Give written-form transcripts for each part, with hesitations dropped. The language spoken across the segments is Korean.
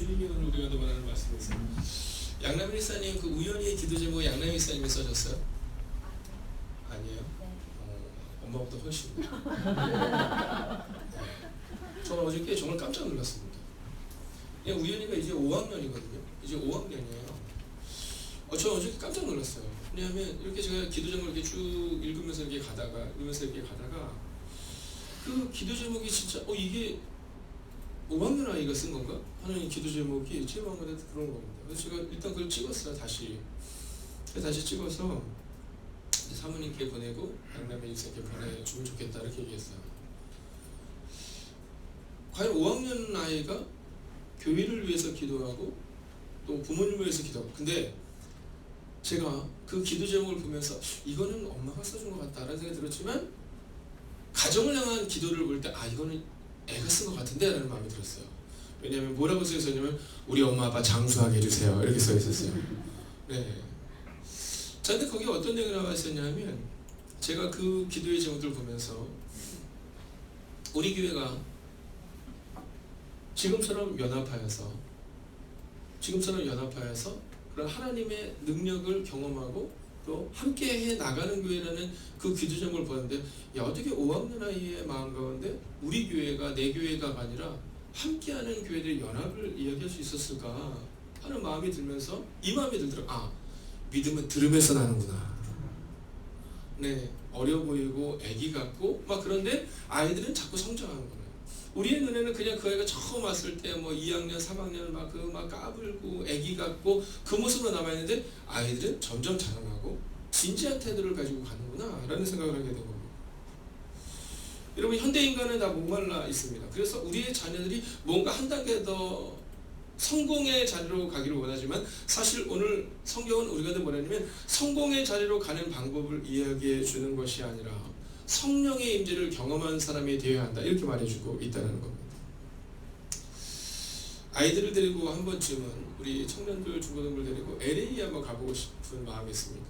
주님이 오늘 우리가 원하는 말씀이세요. 양남일 이사님 그 우연히 기도 제목 양남일 이사님이 써줬어요? 아니에요? 엄마보다 훨씬. 저는 어저께 정말 깜짝 놀랐습니다. 그냥 우연히가 이제 5학년이거든요. 이제 5학년이에요. 저는 어저께 깜짝 놀랐어요. 왜냐하면 이렇게 제가 기도 제목을 이렇게 쭉 읽으면서 이렇게 가다가 그 기도 제목이 진짜 이게 5학년 아이가 쓴 건가? 하는 기도 제목이 제 마음에 그런 겁니다. 그래서 제가 일단 그걸 찍었어요. 다시 찍어서 사모님께 보내고 양남의 일생께 보내주면 좋겠다 이렇게 얘기했어요. 과연 5학년 아이가 교회를 위해서 기도하고 또 부모님을 위해서 기도하고, 근데 제가 그 기도 제목을 보면서 이거는 엄마가 써준 것 같다라는 생각이 들었지만 가정을 향한 기도를 볼 때 이거는 애가 쓴 것 같은데 라는 마음이 들었어요. 왜냐하면 뭐라고 써있었냐면 우리 엄마 아빠 장수하게 해주세요 이렇게 써있었어요. 네. 자, 근데 거기에 어떤 내용이 나와 있었냐면 제가 그 기도의 제목들을 보면서 우리 교회가 지금처럼 연합하여서 그런 하나님의 능력을 경험하고 또 함께 해 나가는 교회라는 그 기도 제목을 보는데, 어떻게 5학년 아이의 마음 가운데 우리 교회가 내 교회가 아니라 함께하는 교회들의 연합을 이야기할 수 있었을까 하는 마음이 들면서 이 마음이 들더라고요. 믿음은 들음에서 나는구나. 네, 어려 보이고 애기 같고 막 그런데 아이들은 자꾸 성장하는 거예요. 우리의 눈에는 그냥 그 아이가 처음 왔을 때 2학년, 3학년 막 까불고 애기 같고 그 모습으로 남아있는데 아이들은 점점 자라나고 진지한 태도를 가지고 가는구나 라는 생각을 하게 된 겁니다. 여러분, 현대 인간은 다 목말라 있습니다. 그래서 우리의 자녀들이 뭔가 한 단계 더 성공의 자리로 가기를 원하지만 사실 오늘 성경은 우리가 뭐냐면 성공의 자리로 가는 방법을 이야기해 주는 것이 아니라 성령의 임재를 경험한 사람이 되어야 한다 이렇게 말해주고 있다는 겁니다. 아이들을 데리고 한 번쯤은 우리 청년들 중고등부를 데리고 LA 한번 가보고 싶은 마음이 있습니다.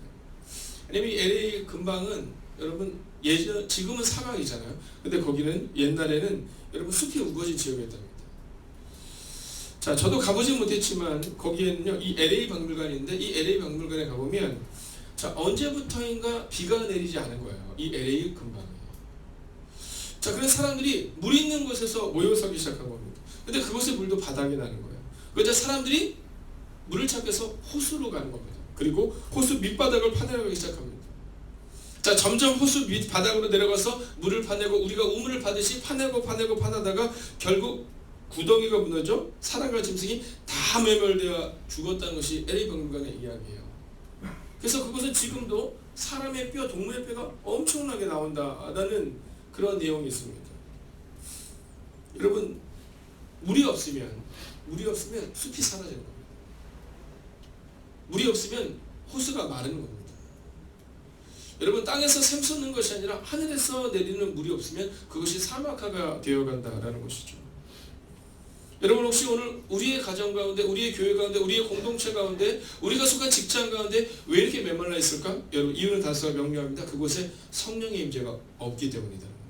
왜냐면 LA 근방은 여러분 지금은 사막이잖아요. 근데 거기는 옛날에는 여러분 숲이 우거진 지역이었답니다. 자, 저도 가보지 못했지만 거기에는요 이 LA 박물관인데 이 LA 박물관에 가보면 자, 언제부터인가 비가 내리지 않은 거예요. 이 LA 근방에. 자, 그래서 사람들이 물 있는 곳에서 모여서기 시작한 겁니다. 근데 그곳의 물도 바닥에 나는 거예요. 그래서 사람들이 물을 찾기 위해서 호수로 가는 겁니다. 그리고 호수 밑바닥을 파내려가기 시작합니다. 자, 점점 호수 밑바닥으로 내려가서 물을 파내고 우리가 우물을 파듯이 파내다가 결국 구덩이가 무너져 사람과 짐승이 다 매몰되어 죽었다는 것이 LA 박물관의 이야기예요. 그래서 그것은 지금도 사람의 뼈, 동물의 뼈가 엄청나게 나온다라는 그런 내용이 있습니다. 여러분, 물이 없으면 숲이 사라지는 겁니다. 물이 없으면 호수가 마르는 겁니다. 여러분, 땅에서 샘솟는 것이 아니라 하늘에서 내리는 물이 없으면 그것이 사막화가 되어간다라는 것이죠. 여러분, 혹시 오늘 우리의 가정 가운데, 우리의 교회 가운데, 우리의 공동체 가운데, 우리가 속한 직장 가운데 왜 이렇게 메말라 있을까? 여러분, 이유는 단서가 명료합니다. 그곳에 성령의 임재가 없기 때문이라는 겁니다.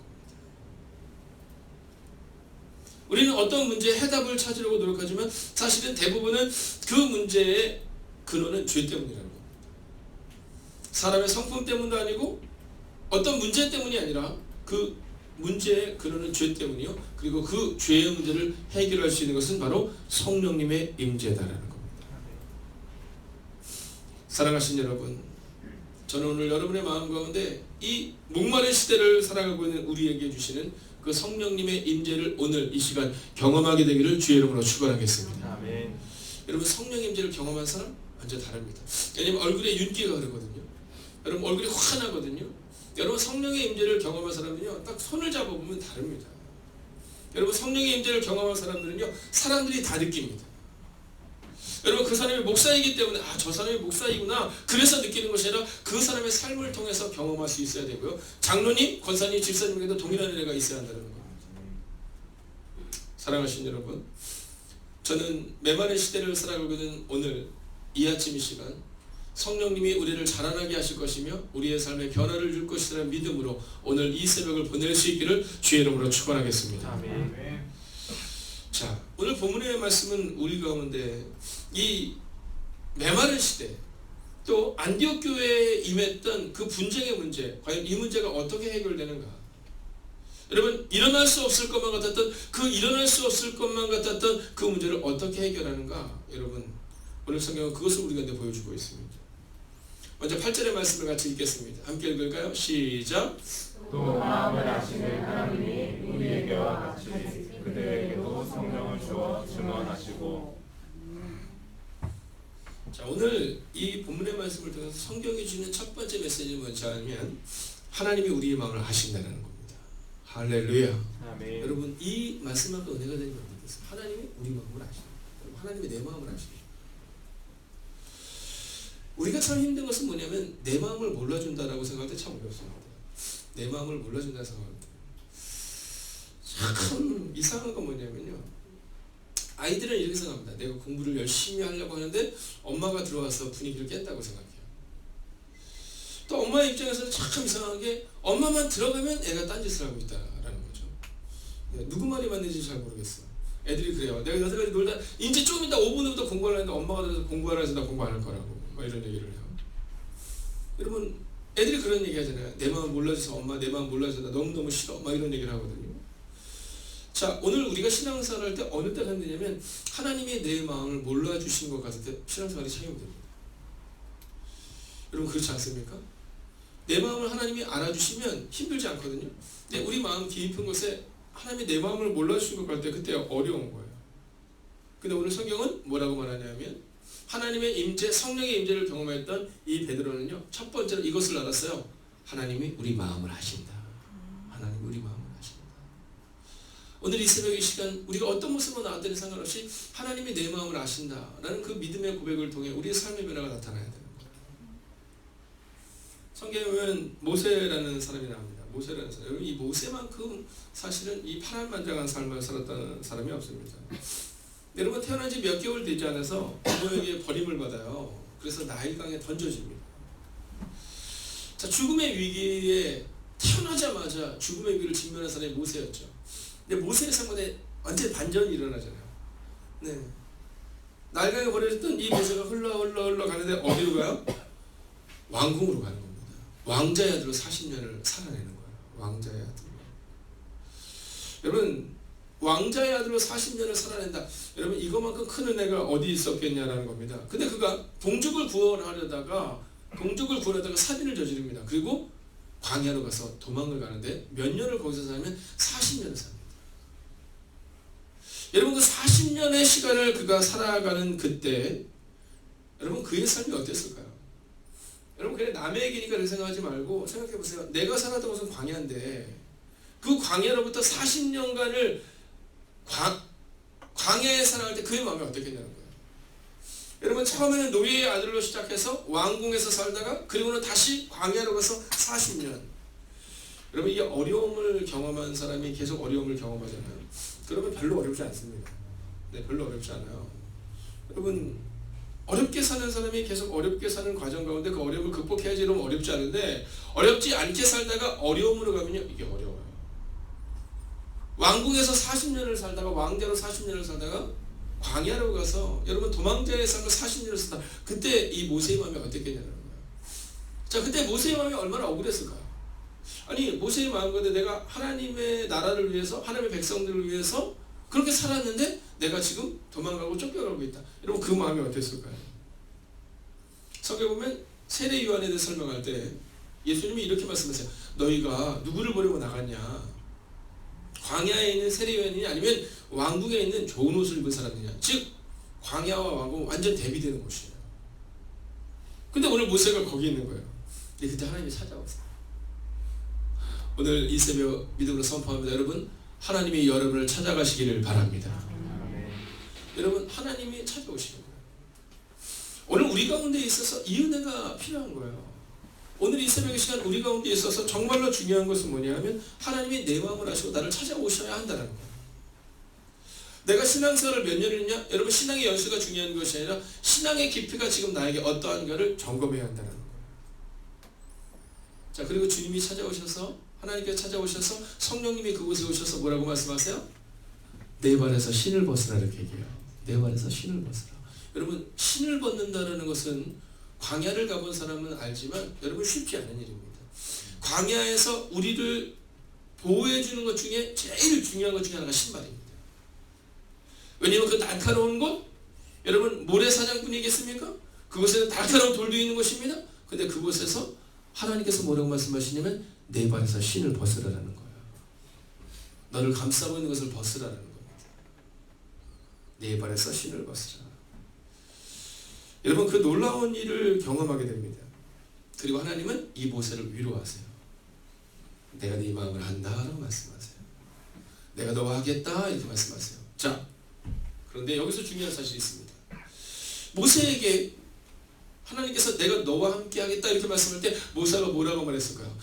우리는 어떤 문제에 해답을 찾으려고 노력하지만 사실은 대부분은 그 문제의 근원은 죄 때문이라는 겁니다. 사람의 성품 때문도 아니고 어떤 문제 때문이 아니라 그 문제의 근원은 죄 때문이요. 그리고 그 죄의 문제를 해결할 수 있는 것은 바로 성령님의 임재다라는 겁니다. 사랑하신 여러분, 저는 오늘 여러분의 마음 가운데 이 목마른 시대를 살아가고 있는 우리에게 주시는 그 성령님의 임재를 오늘 이 시간 경험하게 되기를 주의 이름으로 축원하겠습니다. 아멘. 여러분, 성령 임재를 경험한 사람 완전 다릅니다. 왜냐면 얼굴에 윤기가 흐르거든요. 여러분, 얼굴이 환하거든요. 여러분, 성령의 임재를 경험한 사람은요 딱 손을 잡아보면 다릅니다. 여러분, 성령의 임재를 경험한 사람들은요 사람들이 다 느낍니다. 여러분, 그 사람이 목사이기 때문에 저 사람이 목사이구나 그래서 느끼는 것이 아니라 그 사람의 삶을 통해서 경험할 수 있어야 되고요. 장로님, 권사님, 집사님에게도 동일한 은혜가 있어야 한다는 겁니다. 사랑하신 여러분, 저는 메마른 시대를 살아가고 있는 오늘 이 아침 이 시간 성령님이 우리를 자라나게 하실 것이며 우리의 삶에 변화를 줄 것이라는 믿음으로 오늘 이 새벽을 보낼 수 있기를 주의 이름으로 축원하겠습니다. 아멘. 자, 오늘 본문의 말씀은 우리 가운데 이 메마른 시대 또 안디옥 교회에 임했던 그 분쟁의 문제, 과연 이 문제가 어떻게 해결되는가? 여러분, 일어날 수 없을 것만 같았던 그 문제를 어떻게 해결하는가? 여러분, 오늘 성경은 그것을 우리가 보여주고 있습니다. 먼저 8절의 말씀을 같이 읽겠습니다. 함께 읽을까요? 시작. 또 마음을 아시는 하나님이 우리에게와 같이 그들에게도 성령을 주어 증언하시고. 자, 오늘 이 본문의 말씀을 통해서 성경이 주는 첫 번째 메시지는 뭔지 알면 하나님이 우리의 마음을 아신다는 겁니다. 할렐루야. 아멘. 여러분, 이 말씀만큼 은혜가 되는 건 어떻겠어요? 하나님이 우리 마음을 아신다. 하나님이 내 마음을 아신다. 우리가 참 힘든 것은 뭐냐면 내 마음을 몰라준다라고 생각할 때 참 어렵습니다. 내 마음을 몰라준다 생각할 때 참 이상한 건 뭐냐면요, 아이들은 이렇게 생각합니다. 내가 공부를 열심히 하려고 하는데 엄마가 들어와서 분위기를 깼다고 생각해요. 또 엄마의 입장에서는 참 이상하게 엄마만 들어가면 애가 딴짓을 하고 있다라는 거죠. 누구 말이 맞는지 잘 모르겠어요. 애들이 그래요. 내가 여태까지 놀다 이제 좀 이따 5분 후부터 공부를 하는데 엄마가 들어서 공부하라 해서 나 공부 안 할 거라고 이런 얘기를 해요. 여러분, 애들이 그런 얘기 하잖아요. 내 마음 몰라줘서 엄마, 내 마음 몰라줘서 나 너무너무 싫어 막 이런 얘기를 하거든요. 자, 오늘 우리가 신앙생활을 할 때 어느 때가 힘드냐면 하나님이 내 마음을 몰라주시는 것 같을 때 신앙생활이 참 힘듭니다. 여러분, 그렇지 않습니까? 내 마음을 하나님이 알아주시면 힘들지 않거든요. 근데 우리 마음 깊은 곳에 하나님이 내 마음을 몰라주시는 것 같을 때 그때 어려운 거예요. 근데 오늘 성경은 뭐라고 말하냐면 하나님의 임재, 성령의 임재를 경험했던 이 베드로는요, 첫 번째로 이것을 알았어요. 하나님이 우리 마음을 아신다. 하나님이 우리 마음을 아신다. 오늘 이 새벽 이 시간 우리가 어떤 모습으로 나왔든지 상관없이 하나님이 내 마음을 아신다라는 그 믿음의 고백을 통해 우리의 삶의 변화가 나타나야 되는 거예요. 성경에 보면 모세라는 사람이 나옵니다. 모세라는 사람. 이 모세만큼 사실은 이 파란만장한 삶을 살았다는 사람이 없습니다. 여러분, 태어난 지 몇 개월 되지 않아서 부모에게 버림을 받아요. 그래서 나일강에 던져집니다. 자, 죽음의 위기에 태어나자마자 죽음의 위기를 직면한 사람이 모세였죠. 근데 모세의 삶에 완전 반전이 일어나잖아요. 네. 나일강에 버려졌던 이 모세가 흘러 가는데 어디로 가요? 왕궁으로 가는 겁니다. 왕자의 아들로 40년을 살아내는 거예요. 왕자의 아들로. 여러분, 왕자의 아들로 40년을 살아낸다. 여러분, 이거만큼 큰 은혜가 어디 있었겠냐라는 겁니다. 근데 그가 동족을 구원하려다가 살인을 저지릅니다. 그리고 광야로 가서 도망을 가는데 몇 년을 거기서 살면 40년을 삽니다. 여러분, 그 40년의 시간을 그가 살아가는 그때 여러분, 그의 삶이 어땠을까요? 여러분, 그냥 남의 얘기니까 그렇게 생각하지 말고 생각해보세요. 내가 살았던 곳은 광야인데 그 광야로부터 40년간을 광야에 살아갈 때 그의 마음이 어떻겠냐는 거예요. 여러분, 처음에는 노예의 아들로 시작해서 왕궁에서 살다가 그리고는 다시 광야로 가서 40년. 여러분, 이게 어려움을 경험한 사람이 계속 어려움을 경험하잖아요. 그러면 별로 어렵지 않습니다. 네, 별로 어렵지 않아요. 여러분, 어렵게 사는 사람이 계속 어렵게 사는 과정 가운데 그 어려움을 극복해야지 이러면 어렵지 않은데 어렵지 않게 살다가 어려움으로 가면요, 이게 어려워요. 왕궁에서 40년을 살다가 왕자로 40년을 살다가 광야로 가서 여러분 도망자의 삶을 40년을 살다 그때 이 모세의 마음이 어땠겠냐는 거예요. 자, 그때 모세의 마음이 얼마나 억울했을까요? 아니, 모세의 마음 가운데 내가 하나님의 나라를 위해서 하나님의 백성들을 위해서 그렇게 살았는데 내가 지금 도망가고 쫓겨가고 있다. 여러분, 그 마음이 어땠을까요? 성경에 보면 세례 요한에 대해 설명할 때 예수님이 이렇게 말씀하세요. 너희가 누구를 보려고 나갔냐? 광야에 있는 세례 요한이냐 아니면 왕궁에 있는 좋은 옷을 입은 사람이냐? 즉 광야와 왕궁 완전 대비되는 곳이에요. 근데 오늘 모세가 거기 있는 거예요. 근데 그때 하나님이 찾아왔어요. 오늘 이 새벽 믿음으로 선포합니다. 여러분, 하나님이 여러분을 찾아가시기를 바랍니다. 여러분, 하나님이 찾아오시는 거예요. 오늘 우리 가운데 있어서 이 은혜가 필요한 거예요. 오늘 이 새벽의 시간 우리 가운데 있어서 정말로 중요한 것은 뭐냐면 하나님이 내 마음을 아시고 나를 찾아오셔야 한다는 거예요. 내가 신앙생활을 몇 년을 했냐? 여러분, 신앙의 연수가 중요한 것이 아니라 신앙의 깊이가 지금 나에게 어떠한가를 점검해야 한다는 거예요. 자, 그리고 주님이 찾아오셔서 하나님께서 찾아오셔서 성령님이 그곳에 오셔서 뭐라고 말씀하세요? 내 발에서 신을 벗으라 이렇게 얘기해요. 내 발에서 신을 벗으라. 여러분 신을 벗는다는 것은 광야를 가본 사람은 알지만 여러분 쉽지 않은 일입니다. 광야에서 우리를 보호해 주는 것 중에 제일 중요한 것 중에 하나가 신발입니다. 왜냐하면 그 날카로운 곳, 여러분 모래사장뿐이겠습니까? 그곳에는 날카로운 돌도 있는 곳입니다. 근데 그곳에서 하나님께서 뭐라고 말씀하시냐면 내 발에서 신을 벗으라는 거예요. 너를 감싸고 있는 것을 벗으라는 겁니다. 내 발에서 신을 벗으라. 여러분 그 놀라운 일을 경험하게 됩니다. 그리고 하나님은 이 모세를 위로하세요. 내가 네 마음을 안다라고 말씀하세요. 내가 너와 하겠다 이렇게 말씀하세요. 자, 그런데 여기서 중요한 사실이 있습니다. 모세에게 하나님께서 내가 너와 함께 하겠다 이렇게 말씀할 때 모세가 뭐라고 말했을까요?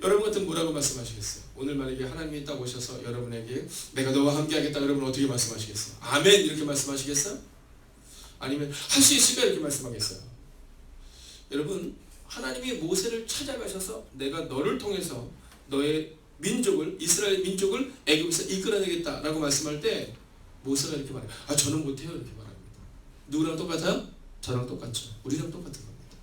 여러분 같은 뭐라고 말씀하시겠어요? 오늘 만약에 하나님이 딱 오셔서 여러분에게 내가 너와 함께 하겠다 여러분 어떻게 말씀하시겠어요? 아멘 이렇게 말씀하시겠어요? 아니면 할 수 있을까 이렇게 말씀하겠어요? 여러분 하나님이 모세를 찾아가셔서 내가 너를 통해서 너의 민족을 이스라엘 민족을 애굽에서 이끌어내겠다라고 말씀할 때 모세가 이렇게 말해요. 아 저는 못해요 이렇게 말합니다. 누구랑 똑같아요? 저랑 똑같죠. 우리랑 똑같은 겁니다.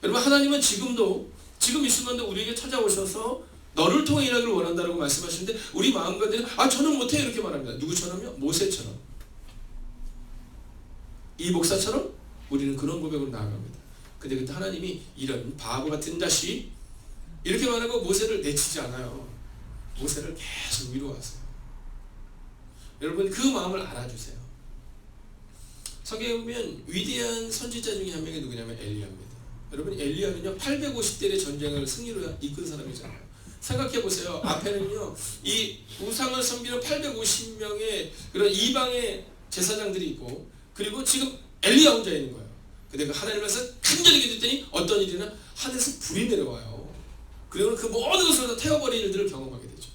여러분 하나님은 지금도 지금 이 순간도 우리에게 찾아오셔서 너를 통해 일하기를 원한다라고 말씀하시는데 우리 마음 가운데 아 저는 못해요 이렇게 말합니다. 누구처럼요? 모세처럼. 이 목사처럼 우리는 그런 고백으로 나아갑니다. 근데 그때 하나님이 이런 바보 같은 자식 이렇게 말하고 모세를 내치지 않아요. 모세를 계속 위로하세요. 여러분 그 마음을 알아주세요. 성경에 보면 위대한 선지자 중에 한 명이 누구냐면 엘리야입니다. 여러분 엘리야는요 850대의 전쟁을 승리로 이끈 사람이잖아요. 생각해보세요. 앞에는요 이 우상을 섬기는 850명의 그런 이방의 제사장들이 있고 그리고 지금 엘리야 혼자 있는 거예요. 근데 그 하나님께서 간절히 기도했더니 어떤 일이나 하늘에서 불이 내려와요. 그리고 그 모든 것을 다 태워버리는 일들을 경험하게 되죠.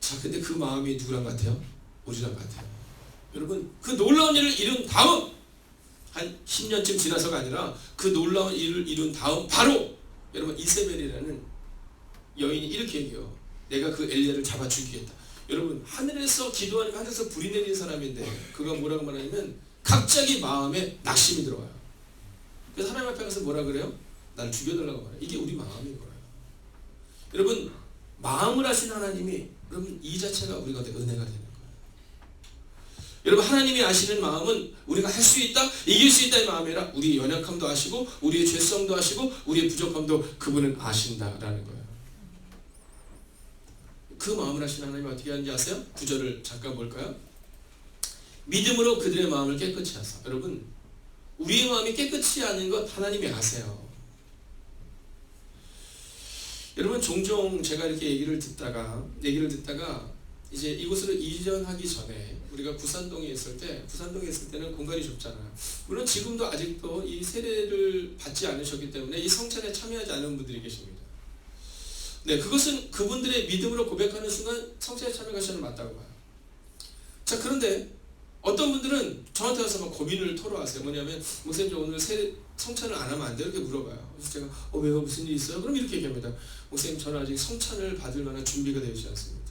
자, 근데 그 마음이 누구랑 같아요? 우리랑 같아요. 여러분 그 놀라운 일을 이룬 다음 한 10년쯤 지나서가 아니라 그 놀라운 일을 이룬 다음 바로 여러분 이세벨이라는 여인이 이렇게 얘기해요. 내가 그 엘리야를 잡아 죽이겠다. 여러분 하늘에서 기도하니까 하늘에서 불이 내리는 사람인데 그가 뭐라고 말하냐면 갑자기 마음에 낙심이 들어와요. 그래서 하나님 앞에 가서 뭐라 그래요? 나를 죽여달라고 말해요. 이게 우리 마음인 거예요. 여러분 마음을 하신 하나님이 여러분 이 자체가 우리 가운데 은혜가 되는 거예요. 여러분 하나님이 아시는 마음은 우리가 할 수 있다, 이길 수 있다의 마음이 아니라 우리의 연약함도 아시고 우리의 죄성도 아시고 우리의 부족함도 그분은 아신다라는 거예요. 그 마음을 하신 하나님이 어떻게 하는지 아세요? 9절을 잠깐 볼까요? 믿음으로 그들의 마음을 깨끗이 하사. 여러분 우리의 마음이 깨끗이 하는 것 하나님이 아세요. 여러분 종종 제가 이렇게 얘기를 듣다가 이제 이곳으로 이전하기 전에 우리가 부산동에 있을 때는 공간이 좁잖아요. 물론 지금도 아직도 이 세례를 받지 않으셨기 때문에 이 성찬에 참여하지 않은 분들이 계십니다. 네, 그것은 그분들의 믿음으로 고백하는 순간 성찬에 참여하시는 맞다고 봐요. 자, 그런데 어떤 분들은 저한테 와서 막 고민을 토로하세요. 뭐냐면 목사님 저 오늘 성찬을 안 하면 안 돼요? 이렇게 물어봐요. 그래서 제가 왜요? 무슨 일 있어요? 그럼 이렇게 얘기합니다. 목사님 저는 아직 성찬을 받을 만한 준비가 되어 있지 않습니다.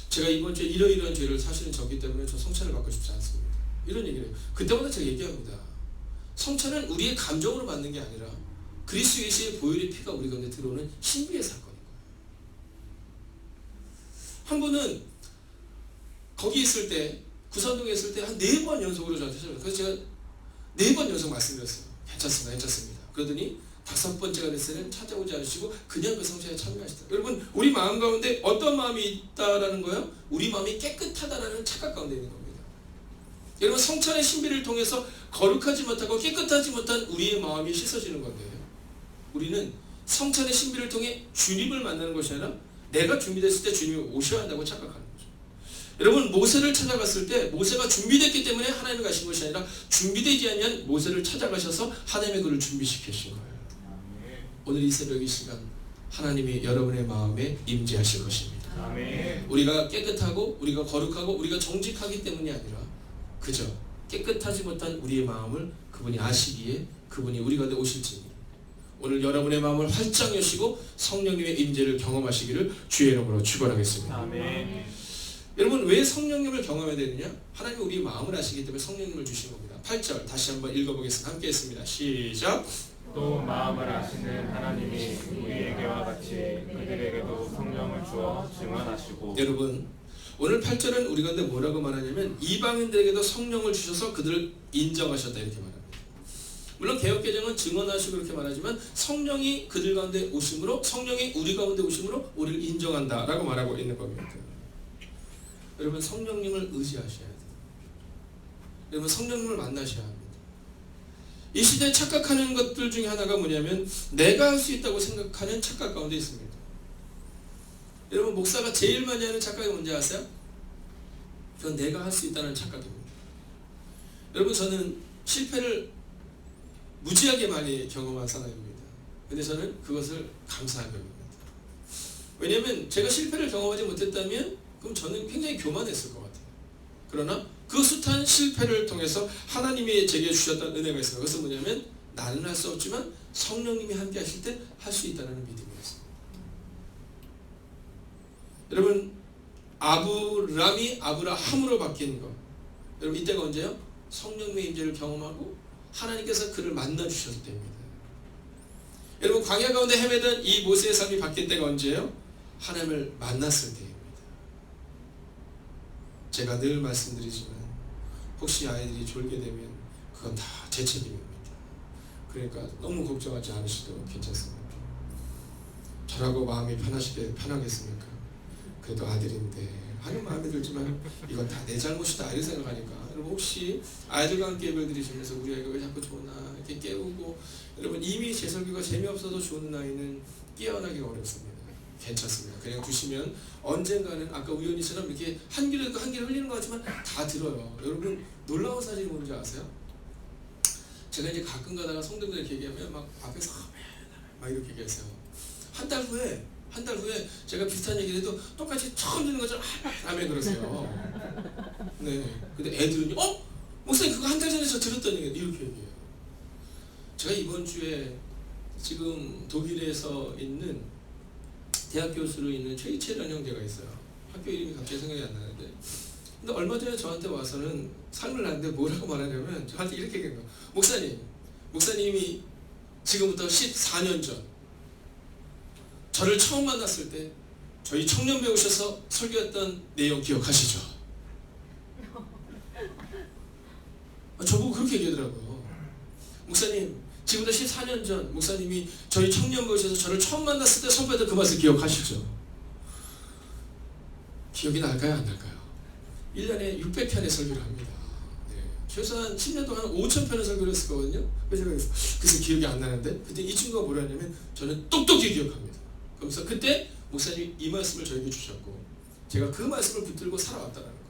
제가 이번 주에 이러이러한 죄를 사실은 졌기 때문에 저 성찬을 받고 싶지 않습니다. 이런 얘기를 해요. 그때마다 제가 얘기합니다. 성찬은 우리의 감정으로 받는 게 아니라 그리스도 예수의 보혈의 피가 우리 가운데 들어오는 신비의 사건인 거예요. 한 분은 거기 있을 때 구산동에 있을 때 한 4번 연속으로 저한테 찾아와요. 그래서 제가 4번 연속 말씀드렸어요. 괜찮습니다. 그러더니 5번째가 됐을 때는 찾아오지 않으시고 그냥 그 성찬에 참여하시다. 여러분 우리 마음 가운데 어떤 마음이 있다라는 거예요? 우리 마음이 깨끗하다라는 착각 가운데 있는 겁니다. 여러분 성찬의 신비를 통해서 거룩하지 못하고 깨끗하지 못한 우리의 마음이 씻어지는 건데요. 우리는 성찬의 신비를 통해 주님을 만나는 것이 아니라 내가 준비됐을 때 주님이 오셔야 한다고 착각하는 거죠. 여러분 모세를 찾아갔을 때 모세가 준비됐기 때문에 하나님이 가신 것이 아니라 준비되지 않은 모세를 찾아가셔서 하나님의 그를 준비시키신 거예요. 오늘 이 새벽 이 시간 하나님이 여러분의 마음에 임재하실 것입니다. 아멘. 우리가 깨끗하고 우리가 거룩하고 우리가 정직하기 때문이 아니라 그저 깨끗하지 못한 우리의 마음을 그분이 아시기에 그분이 우리 가운데 오실지니 오늘 여러분의 마음을 활짝 여시고 성령님의 임재를 경험하시기를 주의 이름으로 축원하겠습니다. 아멘. 여러분 왜 성령님을 경험해야 되느냐? 하나님이 우리 마음을 아시기 때문에 성령님을 주신 겁니다. 8절 다시 한번 읽어보겠습니다. 함께 했습니다. 시작. 또 마음을 아시는 하나님이 우리에게와 같이 그들에게도 성령을 주어 증언하시고. 여러분 오늘 8절은 우리 가운데 뭐라고 말하냐면 이방인들에게도 성령을 주셔서 그들을 인정하셨다 이렇게 말합니다. 물론 개역개정은 증언하시고 그렇게 말하지만 성령이 그들 가운데 오심으로 성령이 우리 가운데 오심으로 우리를 인정한다 라고 말하고 있는 겁니다. 여러분 성령님을 의지하셔야 돼요. 여러분 성령님을 만나셔야 합니다. 이 시대에 착각하는 것들 중에 하나가 뭐냐면 내가 할 수 있다고 생각하는 착각 가운데 있습니다. 여러분 목사가 제일 많이 하는 착각이 뭔지 아세요? 그건 내가 할 수 있다는 착각입니다. 여러분 저는 실패를 무지하게 많이 경험한 사람입니다. 근데 저는 그것을 감사한 겁니다. 왜냐하면 제가 실패를 경험하지 못했다면 그럼 저는 굉장히 교만했을 것 같아요. 그러나 그 숱한 실패를 통해서 하나님이 제게 주셨던 은혜가 있어요. 그것은 뭐냐면 나는 할 수 없지만 성령님이 함께 하실 때 할 수 있다는 믿음이었습니다. 여러분 아브람이 아브라함으로 바뀐 것, 여러분 이때가 언제요? 성령님의 임재를 경험하고 하나님께서 그를 만나주셨을 때입니다. 여러분 광야 가운데 헤매던 이 모세의 삶이 바뀐 때가 언제예요? 하나님을 만났을 때입니다. 제가 늘 말씀드리지만 혹시 아이들이 졸게 되면 그건 다 제 책임입니다. 그러니까 너무 걱정하지 않으셔도 괜찮습니다. 저라고 마음이 편하겠습니까? 그래도 아들인데 하는 마음에 들지만 이건 다 내 잘못이다 이렇게 생각하니까 여러분 혹시 아이들과 함께 예배를 드리시면서 우리 아이가 왜 자꾸 좋나 이렇게 깨우고 여러분 이미 제 설교가 재미없어서 좋은 아이는 깨어나기가 어렵습니다. 괜찮습니다. 그냥 두시면 언젠가는 아까 우연히처럼 이렇게 한 귀를 흘리는 것 같지만 다 들어요. 여러분 놀라운 사실이 뭔지 아세요? 제가 이제 가끔 가다가 성도들 이렇게 얘기하면 막 앞에서 막 이렇게 얘기하세요. 한 달 후에 제가 비슷한 얘기를 해도 똑같이 처음 듣는 것처럼 아멘 그러세요. 네. 근데 애들은요, 목사님 그거 한 달 전에 저 들었던 얘기 이렇게 얘기해요. 제가 이번 주에 지금 독일에서 있는 대학 교수로 있는 최이채란 형제가 있어요. 학교 이름이 갑자기 생각이 안 나는데. 근데 얼마 전에 저한테 와서는 상을 났는데 뭐라고 말하냐면 저한테 이렇게 얘기한 거예요. 목사님이 지금부터 14년 전 저를 처음 만났을 때 저희 청년배 오셔서 설교했던 내용 기억하시죠? 저보고 그렇게 얘기하더라고요. 목사님 지금부터 14년 전 목사님이 저희 청년배 오셔서 저를 처음 만났을 때 선포했던 그 말씀 기억하시죠? 기억이 날까요 안 날까요? 1년에 600편의 설교를 합니다. 네. 최소한 10년 동안 5,000편의 설교를 했을 거거든요. 그래서 기억이 안 나는데 그때 이 친구가 뭐라 했냐면 저는 똑똑히 기억합니다. 그래서 그때 목사님이 이 말씀을 저에게 주셨고 제가 그 말씀을 붙들고 살아왔다는 거예요.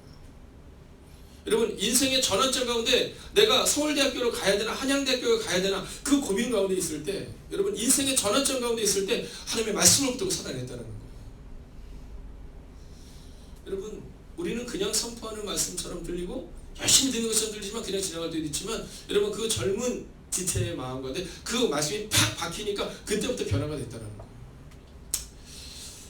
여러분 인생의 전환점 가운데 내가 서울대학교로 가야 되나 한양대학교로 가야 되나 그 고민 가운데 있을 때 여러분 인생의 전환점 가운데 있을 때 하나님의 말씀을 붙들고 살아냈다는 거예요. 여러분 우리는 그냥 선포하는 말씀처럼 들리고 열심히 듣는 것처럼 들리지만 그냥 지나갈 때도 있지만 여러분 그 젊은 지체의 마음 가운데 그 말씀이 팍 박히니까 그때부터 변화가 됐다는 거예요.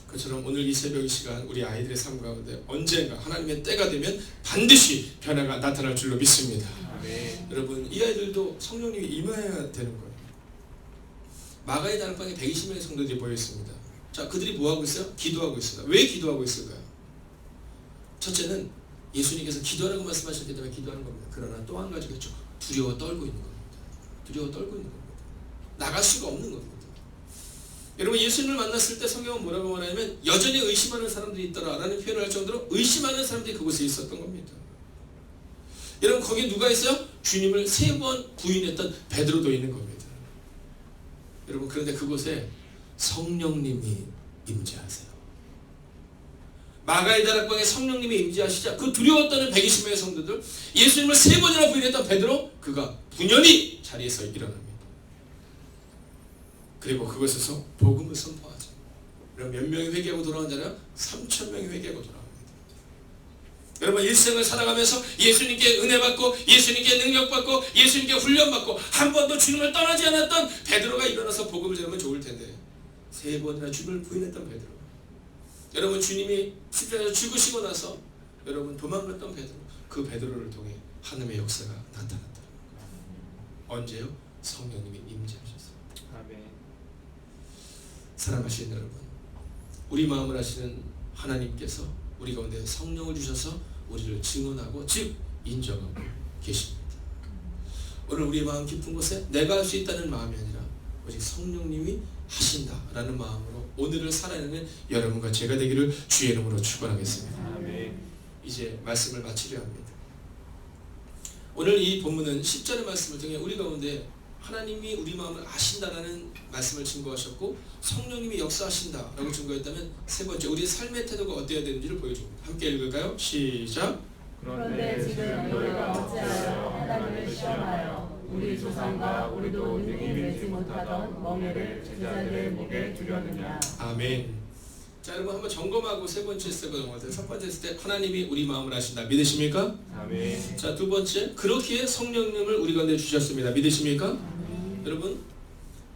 그처럼 오늘 이 새벽 이 시간 우리 아이들의 삶 가운데 언젠가 하나님의 때가 되면 반드시 변화가 나타날 줄로 믿습니다. 네. 여러분 이 아이들도 성령님이 임해야 되는 거예요. 마가의 다락방에 120명의 성도들이 모여 있습니다. 자 그들이 뭐하고 있어요? 기도하고 있습니다. 왜 기도하고 있을까요? 첫째는 예수님께서 기도하라고 말씀하셨기 때문에 기도하는 겁니다. 그러나 또 한 가지가 있죠. 두려워 떨고 있는 겁니다. 두려워 떨고 있는 겁니다. 나갈 수가 없는 겁니다. 여러분 예수님을 만났을 때 성경은 뭐라고 말하냐면 여전히 의심하는 사람들이 있더라 라는 표현을 할 정도로 의심하는 사람들이 그곳에 있었던 겁니다. 여러분 거기에 누가 있어요? 주님을 3번 부인했던 베드로도 있는 겁니다. 여러분 그런데 그곳에 성령님이 임재하세요. 마가의 다락방에 성령님이 임재하시자 그 두려웠다는 120명의 성도들 예수님을 3번이나 부인했던 베드로 그가 분연히 자리에서 일어납니다. 그리고 그것에서 복음을 선포하죠. 그럼 몇 명이 회개하고 돌아온 자냐? 3,000명이 회개하고 돌아옵니다. 여러분 일생을 살아가면서 예수님께 은혜 받고 예수님께 능력 받고 예수님께 훈련 받고 한 번도 주님을 떠나지 않았던 베드로가 일어나서 복음을 전하면 좋을 텐데 3번이나 주님을 부인했던 베드로. 여러분 주님이 십자가에서 죽으시고 나서 여러분 도망갔던 베드로, 그 베드로를 통해 하나님의 역사가 나타났다. 언제요? 성령님이 임재하셨어요. 아멘. 사랑하시는 여러분, 우리 마음을 아시는 하나님께서 우리 가운데 성령을 주셔서 우리를 증언하고 즉 인정하고 계십니다. 오늘 우리 마음 깊은 곳에 내가 할 수 있다는 마음이 아니라 오직 성령님이 하신다라는 마음으로 오늘을 살아내는 여러분과 제가 되기를 주의 이름으로 축원하겠습니다. 아멘. 이제 말씀을 마치려 합니다. 오늘 이 본문은 10절의 말씀을 통해 우리 가운데 하나님이 우리 마음을 아신다라는 말씀을 증거하셨고 성령님이 역사하신다라고 증거했다면 세 번째 우리의 삶의 태도가 어때야 되는지를 보여줍니다. 함께 읽을까요? 시작. 그런데 지금 너희가 어찌하여 하나님을 시험하여 우리 조상과 우리도 능히 밀지 못하던 멍에를 제자들의 목에 두려느냐. 아멘. 자, 여러분 한번 점검하고 세 번째 스텝을 넘어가세요. 첫 번째 스텝, 하나님이 우리 마음을 아신다. 믿으십니까? 아멘. 자, 두 번째, 그렇기에 성령님을 우리 가운데 주셨습니다. 믿으십니까? 여러분,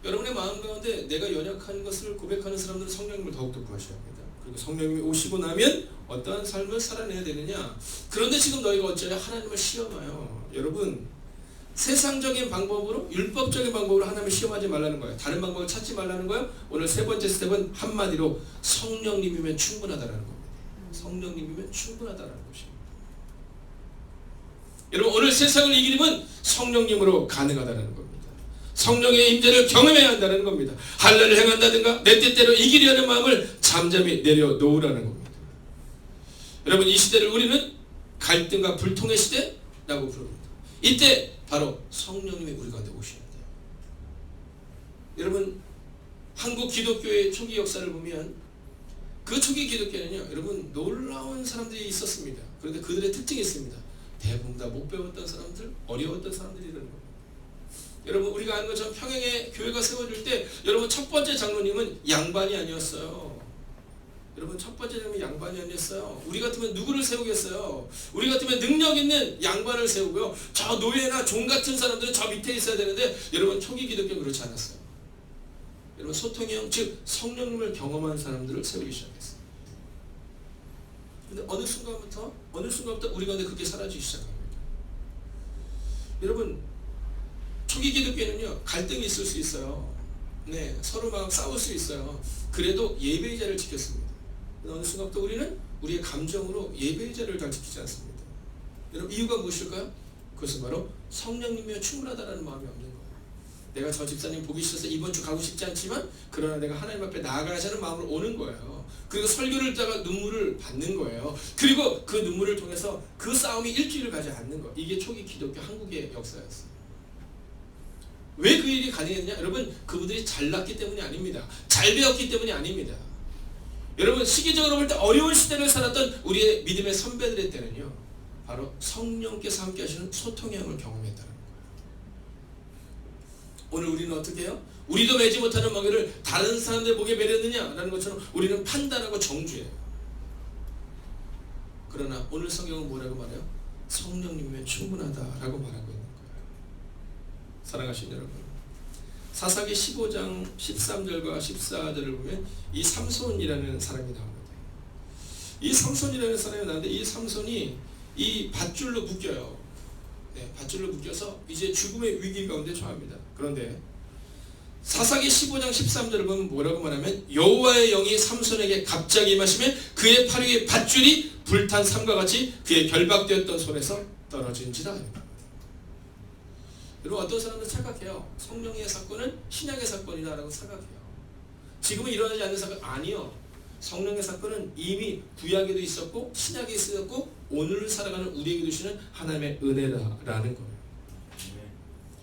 여러분의 마음 가운데 내가 연약한 것을 고백하는 사람들은 성령님을 더욱더 구하셔야 합니다. 그리고 성령님이 오시고 나면 어떠한 삶을 살아내야 되느냐. 그런데 지금 너희가 어찌하여 하나님을 시험하여. 여러분, 세상적인 방법으로, 율법적인 방법으로 하나님을 시험하지 말라는 거예요. 다른 방법을 찾지 말라는 거예요. 오늘 세 번째 스텝은 한마디로 성령님이면 충분하다라는 겁니다. 성령님이면 충분하다라는 것입니다. 여러분, 오늘 세상을 이기려면 성령님으로 가능하다는 겁니다. 성령의 임재를 경험해야 한다는 겁니다. 할례를 행한다든가 내 뜻대로 이기려는 마음을 잠잠히 내려놓으라는 겁니다. 여러분, 이 시대를 우리는 갈등과 불통의 시대라고 부릅니다. 이때 바로 성령님이 우리 가운데 오셔야 돼요. 여러분, 한국 기독교의 초기 역사를 보면 그 초기 기독교는요, 여러분 놀라운 사람들이 있었습니다. 그런데 그들의 특징이 있습니다. 대부분 다 못 배웠던 사람들, 어려웠던 사람들이라는 겁니다. 여러분, 우리가 아는 것처럼 평양에 교회가 세워질 때 여러분 첫 번째 장로님은 양반이 아니었어요. 여러분, 첫 번째 장로님은 양반이 아니었어요. 우리 같으면 누구를 세우겠어요? 우리 같으면 능력 있는 양반을 세우고요, 저 노예나 종 같은 사람들은 저 밑에 있어야 되는데 여러분 초기 기독교는 그렇지 않았어요. 여러분, 소통의 영, 즉 성령님을 경험한 사람들을 세우기 시작했어요. 근데 어느 순간부터 우리 가운데 그게 사라지기 시작합니다. 여러분, 초기 기독교는요, 갈등이 있을 수 있어요. 네, 서로 막 싸울 수 있어요. 그래도 예배의 자를 지켰습니다. 어느 순간부터 우리는 우리의 감정으로 예배의 자를 잘 지키지 않습니다. 여러분, 이유가 무엇일까요? 그것은 바로 성령님이면 충분하다는 마음이 없는 거예요. 내가 저 집사님 보기 싫어서 이번 주 가고 싶지 않지만 그러나 내가 하나님 앞에 나아가자는 마음으로 오는 거예요. 그리고 설교를 듣다가 눈물을 받는 거예요. 그리고 그 눈물을 통해서 그 싸움이 일주일을 가지 않는 거. 이게 초기 기독교 한국의 역사였어요. 왜 그 일이 가능했냐? 여러분, 그분들이 잘났기 때문이 아닙니다. 잘 배웠기 때문이 아닙니다. 여러분, 시기적으로 볼 때 어려운 시대를 살았던 우리의 믿음의 선배들의 때는요, 바로 성령께서 함께 하시는 소통의 영을 경험했다는 거예요. 오늘 우리는 어떻게 해요? 우리도 매지 못하는 먹이를 다른 사람들 목에 매렸느냐라는 것처럼 우리는 판단하고 정죄해요. 그러나 오늘 성경은 뭐라고 말해요? 성령님이면 충분하다라고 말하고 있는 거예요. 사랑하시는 여러분, 사사기 15장 13절과 14절을 보면 이 삼손이라는 사람이 나옵니다. 이 삼손이라는 사람이 나오는데 이 삼손이 이 밧줄로 묶여요. 네, 밧줄로 묶여서 이제 죽음의 위기 가운데 처합니다. 그런데 사사기 15장 13절을 보면 뭐라고 말하면 여호와의 영이 삼손에게 갑자기 임하시며 그의 팔 위에 밧줄이 불탄 삼과 같이 그의 결박되었던 손에서 떨어진지라. 여러분, 어떤 사람들은 착각해요. 성령의 사건은 신약의 사건이다라고 생각해요. 지금은 일어나지 않는 사건 아니요. 성령의 사건은 이미 구약에도 있었고 신약에 있었고 오늘 살아가는 우리에게 주시는 하나님의 은혜라는 거예요.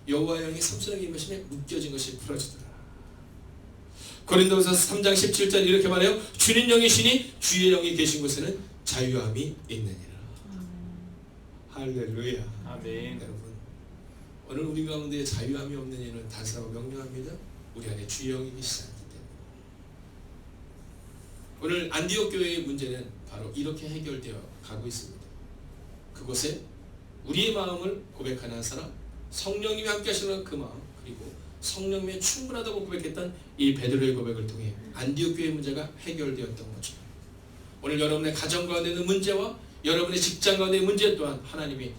여호와의 영이 삼손에게 임하시며 묶여진 것이 풀어지더라. 고린도후서 3장 17절 이렇게 말해요. 주는 영이시니 주의 영이 계신 곳에는 자유함이 있느니라. 할렐루야. 아멘. 여러분, 오늘 우리 가운데 자유함이 없는 이는 단서하고 명료합니다. 우리 안에 주의 영이 계시지 않기 때문에. 오늘 안디옥 교회의 문제는 바로 이렇게 해결되어 가고 있습니다. 그곳에 우리의 마음을 고백하는 사람, 성령님이 함께 하시는 그 마음, 그리고 성령님의 충분하다고 고백했던 이 베드로의 고백을 통해 안디옥 교회의 문제가 해결되었던 거죠. 오늘 여러분의 가정 가운데 있는 문제와 여러분의 직장 가운데 있는 문제 또한 하나님이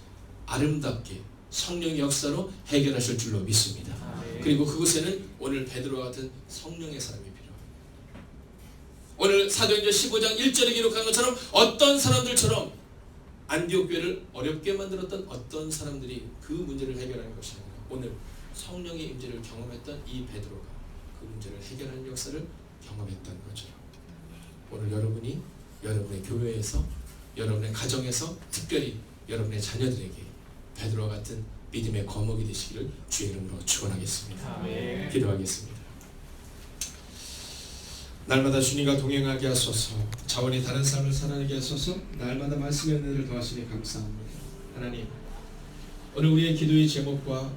아름답게 성령의 역사로 해결하실 줄로 믿습니다. 그리고 그곳에는 오늘 베드로와 같은 성령의 사람이 필요합니다. 오늘 사도행전 15장 1절에 기록한 것처럼 어떤 사람들처럼 안디옥 교회를 어렵게 만들었던 어떤 사람들이 그 문제를 해결하는 것이 아니라 오늘 성령의 임재를 경험했던 이 베드로가 그 문제를 해결하는 역사를 경험했던 것처럼 오늘 여러분이 여러분의 교회에서 여러분의 가정에서 특별히 여러분의 자녀들에게 베드로와 같은 믿음의 거목이 되시기를 주의 이름으로 축원하겠습니다. 아멘. 기도하겠습니다. 날마다 주님과 동행하게 하소서. 자원이 다른 삶을 살아내게 하소서. 날마다 말씀의 은혜를 더하시니 감사합니다. 하나님, 오늘 우리의 기도의 제목과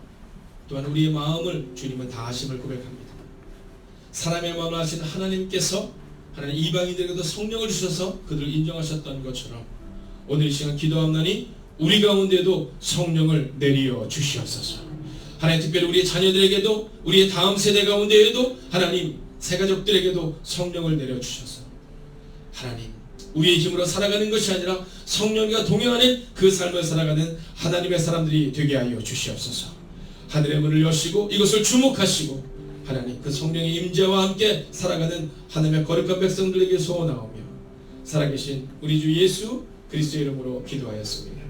또한 우리의 마음을 주님은 다하심을 고백합니다. 사람의 마음을 아시는 하나님께서 하나님 이방인들에게도 성령을 주셔서 그들을 인정하셨던 것처럼 오늘 이 시간 기도하옵나니 우리 가운데도 성령을 내려 주시옵소서. 하나님, 특별히 우리의 자녀들에게도 우리의 다음 세대 가운데에도 하나님 새가족들에게도 성령을 내려 주셔서 하나님 우리의 힘으로 살아가는 것이 아니라 성령과 동행하는 그 삶을 살아가는 하나님의 사람들이 되게 하여 주시옵소서. 하늘의 문을 여시고 이것을 주목하시고 하나님 그 성령의 임재와 함께 살아가는 하나님의 거룩한 백성들에게 소원하오며 살아계신 우리 주 예수 그리스도의 이름으로 기도하였습니다.